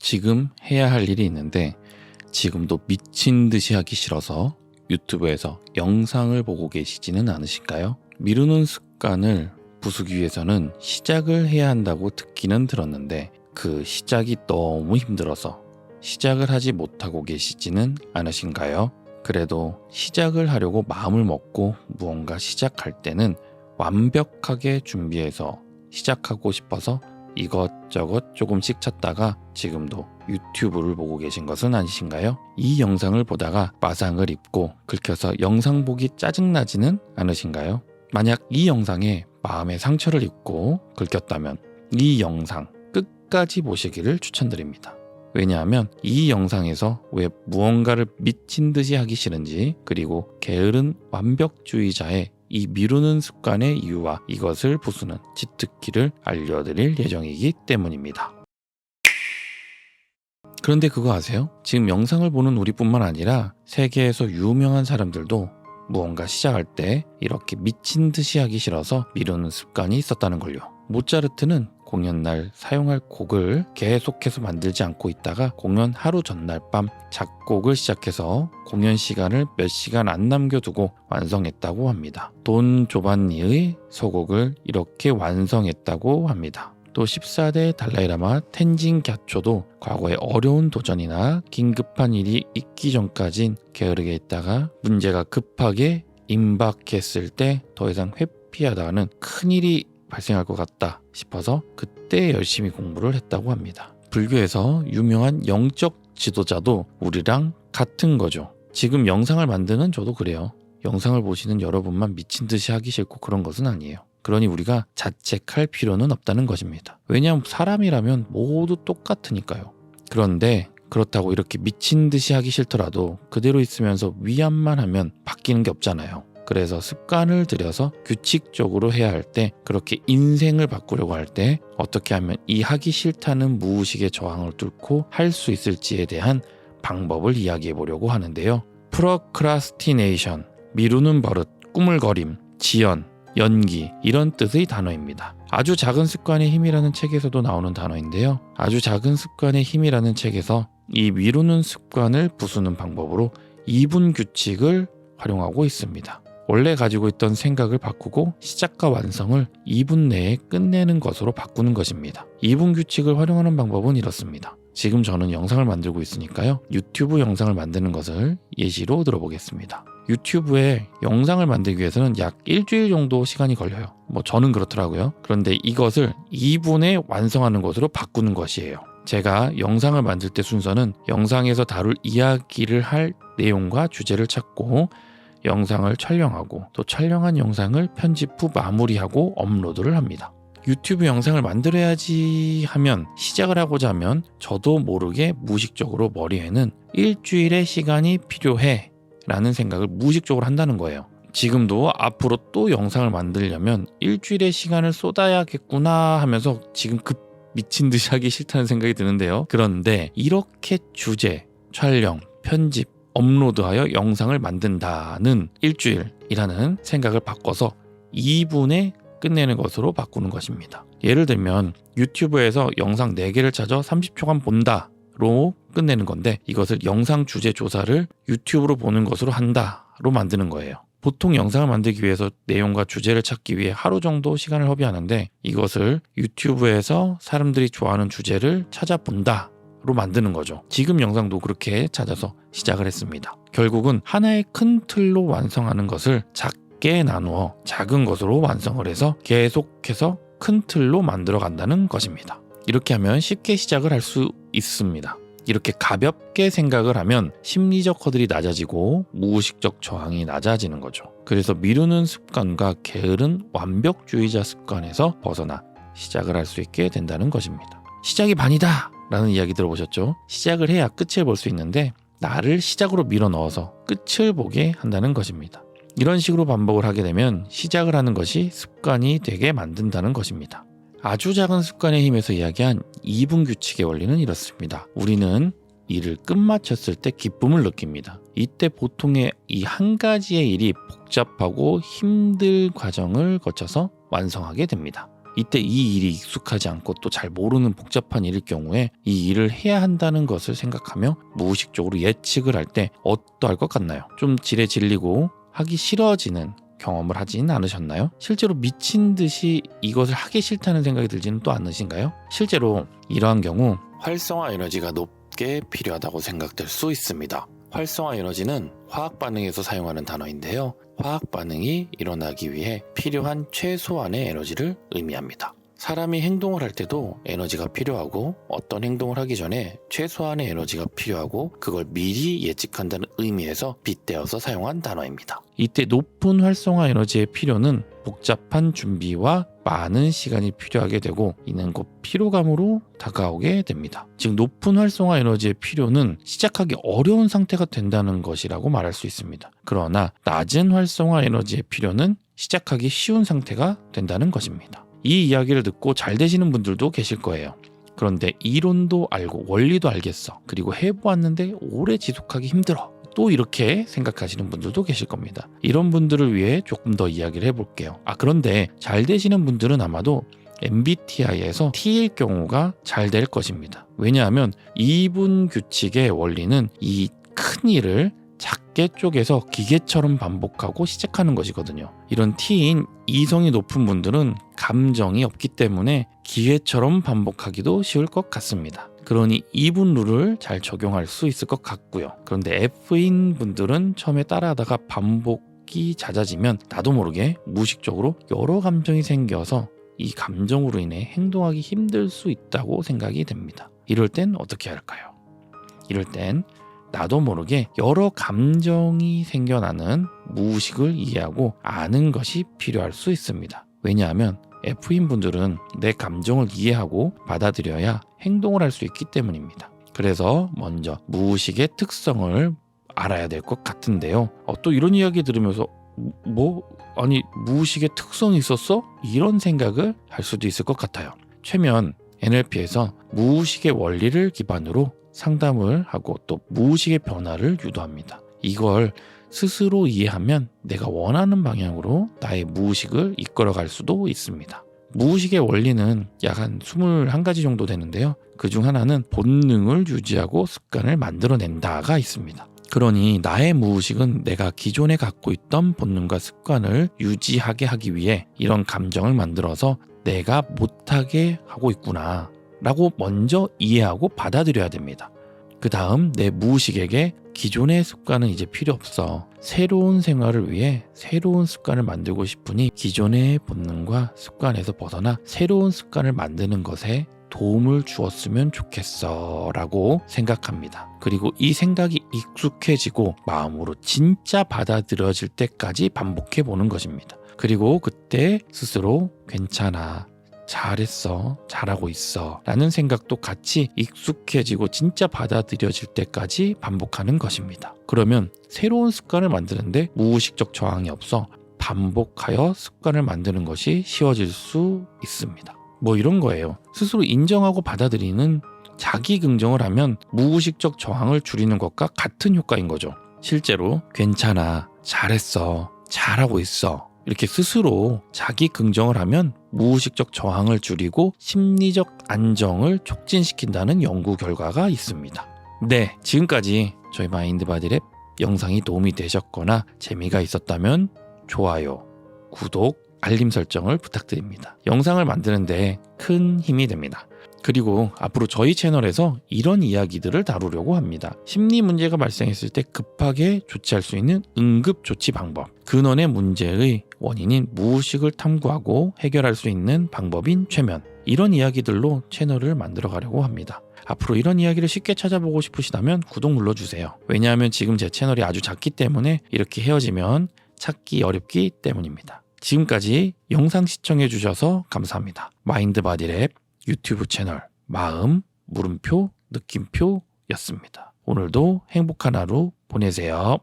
지금 해야 할 일이 있는데 지금도 미친 듯이 하기 싫어서 유튜브에서 영상을 보고 계시지는 않으신가요? 미루는 습관을 부수기 위해서는 시작을 해야 한다고 듣기는 들었는데 그 시작이 너무 힘들어서 시작을 하지 못하고 계시지는 않으신가요? 그래도 시작을 하려고 마음을 먹고 무언가 시작할 때는 완벽하게 준비해서 시작하고 싶어서 이것저것 조금씩 찾다가 지금도 유튜브를 보고 계신 것은 아니신가요? 이 영상을 보다가 마상을 입고 긁혀서 영상 보기 짜증나지는 않으신가요? 만약 이 영상에 마음의 상처를 입고 긁혔다면 이 영상 끝까지 보시기를 추천드립니다. 왜냐하면 이 영상에서 왜 무언가를 미친 듯이 하기 싫은지, 그리고 게으른 완벽주의자의 이 미루는 습관의 이유와 이것을 부수는 치트키를 알려드릴 예정이기 때문입니다. 그런데 그거 아세요? 지금 영상을 보는 우리뿐만 아니라 세계에서 유명한 사람들도 무언가 시작할 때 이렇게 미친 듯이 하기 싫어서 미루는 습관이 있었다는 걸요. 모차르트는 공연날 사용할 곡을 계속해서 만들지 않고 있다가 공연 하루 전날 밤 작곡을 시작해서 공연 시간을 몇 시간 안 남겨두고 완성했다고 합니다. 돈 조반니의 소곡을 이렇게 완성했다고 합니다. 또 14대 달라이라마 텐진 갸초도 과거에 어려운 도전이나 긴급한 일이 있기 전까진 게으르게 있다가 문제가 급하게 임박했을 때 더 이상 회피하다가는 큰일이 발생할 것 같다 싶어서 그때 열심히 공부를 했다고 합니다. 불교에서 유명한 영적 지도자도 우리랑 같은 거죠. 지금 영상을 만드는 저도 그래요. 영상을 보시는 여러분만 미친 듯이 하기 싫고 그런 것은 아니에요. 그러니 우리가 자책할 필요는 없다는 것입니다. 왜냐하면 사람이라면 모두 똑같으니까요. 그런데 그렇다고 이렇게 미친 듯이 하기 싫더라도 그대로 있으면서 위안만 하면 바뀌는 게 없잖아요. 그래서 습관을 들여서 규칙적으로 해야 할 때, 그렇게 인생을 바꾸려고 할 때 어떻게 하면 이 하기 싫다는 무의식의 저항을 뚫고 할 수 있을지에 대한 방법을 이야기해 보려고 하는데요. 프로크라스티네이션, 미루는 버릇, 꾸물거림, 지연, 연기, 이런 뜻의 단어입니다. 아주 작은 습관의 힘이라는 책에서도 나오는 단어인데요. 아주 작은 습관의 힘이라는 책에서 이 미루는 습관을 부수는 방법으로 2분 규칙을 활용하고 있습니다. 원래 가지고 있던 생각을 바꾸고 시작과 완성을 2분 내에 끝내는 것으로 바꾸는 것입니다. 2분 규칙을 활용하는 방법은 이렇습니다. 지금 저는 영상을 만들고 있으니까요. 유튜브 영상을 만드는 것을 예시로 들어보겠습니다. 유튜브에 영상을 만들기 위해서는 약 일주일 정도 시간이 걸려요. 저는 그렇더라고요. 그런데 이것을 2분에 완성하는 것으로 바꾸는 것이에요. 제가 영상을 만들 때 순서는 영상에서 다룰 이야기를 할 내용과 주제를 찾고 영상을 촬영하고 또 촬영한 영상을 편집 후 마무리하고 업로드를 합니다. 유튜브 영상을 만들어야지 하면, 시작을 하고자 하면 저도 모르게 무의식적으로 머리에는 일주일의 시간이 필요해 라는 생각을 무의식적으로 한다는 거예요. 지금도 앞으로 또 영상을 만들려면 일주일의 시간을 쏟아야겠구나 하면서 지금 미친 듯이 하기 싫다는 생각이 드는데요. 그런데 이렇게 주제, 촬영, 편집, 업로드하여 영상을 만든다는 일주일이라는 생각을 바꿔서 2분에 끝내는 것으로 바꾸는 것입니다. 예를 들면 유튜브에서 영상 4개를 찾아 30초간 본다로 끝내는 건데, 이것을 영상 주제 조사를 유튜브로 보는 것으로 한다로 만드는 거예요. 보통 영상을 만들기 위해서 내용과 주제를 찾기 위해 하루 정도 시간을 허비하는데, 이것을 유튜브에서 사람들이 좋아하는 주제를 찾아본다 로 만드는 거죠. 지금 영상도 그렇게 찾아서 시작을 했습니다. 결국은 하나의 큰 틀로 완성하는 것을 작게 나누어 작은 것으로 완성을 해서 계속해서 큰 틀로 만들어 간다는 것입니다. 이렇게 하면 쉽게 시작을 할 수 있습니다. 이렇게 가볍게 생각을 하면 심리적 허들이 낮아지고 무의식적 저항이 낮아지는 거죠. 그래서 미루는 습관과 게으른 완벽주의자 습관에서 벗어나 시작을 할 수 있게 된다는 것입니다. 시작이 반이다 라는 이야기 들어보셨죠? 시작을 해야 끝을 볼 수 있는데 나를 시작으로 밀어 넣어서 끝을 보게 한다는 것입니다. 이런 식으로 반복을 하게 되면 시작을 하는 것이 습관이 되게 만든다는 것입니다. 아주 작은 습관의 힘에서 이야기한 2분 규칙의 원리는 이렇습니다. 우리는 일을 끝마쳤을 때 기쁨을 느낍니다. 이때 보통의 이 한 가지의 일이 복잡하고 힘들 과정을 거쳐서 완성하게 됩니다. 이때 이 일이 익숙하지 않고 또 잘 모르는 복잡한 일일 경우에 이 일을 해야 한다는 것을 생각하며 무의식적으로 예측을 할 때 어떠할 것 같나요? 좀 지레 질리고 하기 싫어지는 경험을 하진 않으셨나요? 실제로 미친 듯이 이것을 하기 싫다는 생각이 들지는 또 않으신가요? 실제로 이러한 경우 활성화 에너지가 높게 필요하다고 생각될 수 있습니다. 활성화 에너지는 화학 반응에서 사용하는 단어인데요. 화학 반응이 일어나기 위해 필요한 최소한의 에너지를 의미합니다. 사람이 행동을 할 때도 에너지가 필요하고 어떤 행동을 하기 전에 최소한의 에너지가 필요하고 그걸 미리 예측한다는 의미에서 빗대어서 사용한 단어입니다. 이때 높은 활성화 에너지의 필요는 복잡한 준비와 많은 시간이 필요하게 되고 이는 곧 피로감으로 다가오게 됩니다. 즉 높은 활성화 에너지의 필요는 시작하기 어려운 상태가 된다는 것이라고 말할 수 있습니다. 그러나 낮은 활성화 에너지의 필요는 시작하기 쉬운 상태가 된다는 것입니다. 이 이야기를 듣고 잘 되시는 분들도 계실 거예요. 그런데 이론도 알고 원리도 알겠어. 그리고 해보았는데 오래 지속하기 힘들어. 또 이렇게 생각하시는 분들도 계실 겁니다. 이런 분들을 위해 조금 더 이야기를 해볼게요. 그런데 잘 되시는 분들은 아마도 MBTI에서 T일 경우가 잘 될 것입니다. 왜냐하면 2분 규칙의 원리는 이 큰 일을 작게 쪼개서 기계처럼 반복하고 시작하는 것이거든요. 이런 T인 이성이 높은 분들은 감정이 없기 때문에 기계처럼 반복하기도 쉬울 것 같습니다. 그러니 2분 룰을 잘 적용할 수 있을 것 같고요. 그런데 F인 분들은 처음에 따라하다가 반복이 잦아지면 나도 모르게 무의식적으로 여러 감정이 생겨서 이 감정으로 인해 행동하기 힘들 수 있다고 생각이 됩니다. 이럴 땐 어떻게 할까요? 이럴 땐 나도 모르게 여러 감정이 생겨나는 무의식을 이해하고 아는 것이 필요할 수 있습니다. 왜냐하면 F인 분들은 내 감정을 이해하고 받아들여야 행동을 할 수 있기 때문입니다. 그래서 먼저 무의식의 특성을 알아야 될 것 같은데요. 또 이런 이야기 들으면서 아니 무의식의 특성이 있었어? 이런 생각을 할 수도 있을 것 같아요. 최면 NLP에서 무의식의 원리를 기반으로 상담을 하고 또 무의식의 변화를 유도합니다. 이걸 스스로 이해하면 내가 원하는 방향으로 나의 무의식을 이끌어갈 수도 있습니다. 무의식의 원리는 약 한 21가지 정도 되는데요. 그중 하나는 본능을 유지하고 습관을 만들어낸다가 있습니다. 그러니 나의 무의식은 내가 기존에 갖고 있던 본능과 습관을 유지하게 하기 위해 이런 감정을 만들어서 내가 못하게 하고 있구나 라고 먼저 이해하고 받아들여야 됩니다. 그 다음 내 무의식에게 기존의 습관은 이제 필요 없어. 새로운 생활을 위해 새로운 습관을 만들고 싶으니 기존의 본능과 습관에서 벗어나 새로운 습관을 만드는 것에 도움을 주었으면 좋겠어 라고 생각합니다. 그리고 이 생각이 익숙해지고 마음으로 진짜 받아들여질 때까지 반복해 보는 것입니다. 그리고 그때 스스로 괜찮아, 잘했어, 잘하고 있어 라는 생각도 같이 익숙해지고 진짜 받아들여질 때까지 반복하는 것입니다. 그러면 새로운 습관을 만드는데 무의식적 저항이 없어 반복하여 습관을 만드는 것이 쉬워질 수 있습니다. 이런 거예요. 스스로 인정하고 받아들이는 자기 긍정을 하면 무의식적 저항을 줄이는 것과 같은 효과인 거죠. 실제로 괜찮아, 잘했어, 잘하고 있어 이렇게 스스로 자기 긍정을 하면 무의식적 저항을 줄이고 심리적 안정을 촉진시킨다는 연구 결과가 있습니다. 네, 지금까지 저희 마인드바디랩 영상이 도움이 되셨거나 재미가 있었다면 좋아요, 구독, 알림 설정을 부탁드립니다. 영상을 만드는데 큰 힘이 됩니다. 그리고 앞으로 저희 채널에서 이런 이야기들을 다루려고 합니다. 심리 문제가 발생했을 때 급하게 조치할 수 있는 응급 조치 방법, 근원의 문제의 원인인 무의식을 탐구하고 해결할 수 있는 방법인 최면, 이런 이야기들로 채널을 만들어 가려고 합니다. 앞으로 이런 이야기를 쉽게 찾아보고 싶으시다면 구독 눌러주세요. 왜냐하면 지금 제 채널이 아주 작기 때문에 이렇게 헤어지면 찾기 어렵기 때문입니다. 지금까지 영상 시청해 주셔서 감사합니다. 마인드바디랩 유튜브 채널 마음, 물음표, 느낌표였습니다. 오늘도 행복한 하루 보내세요.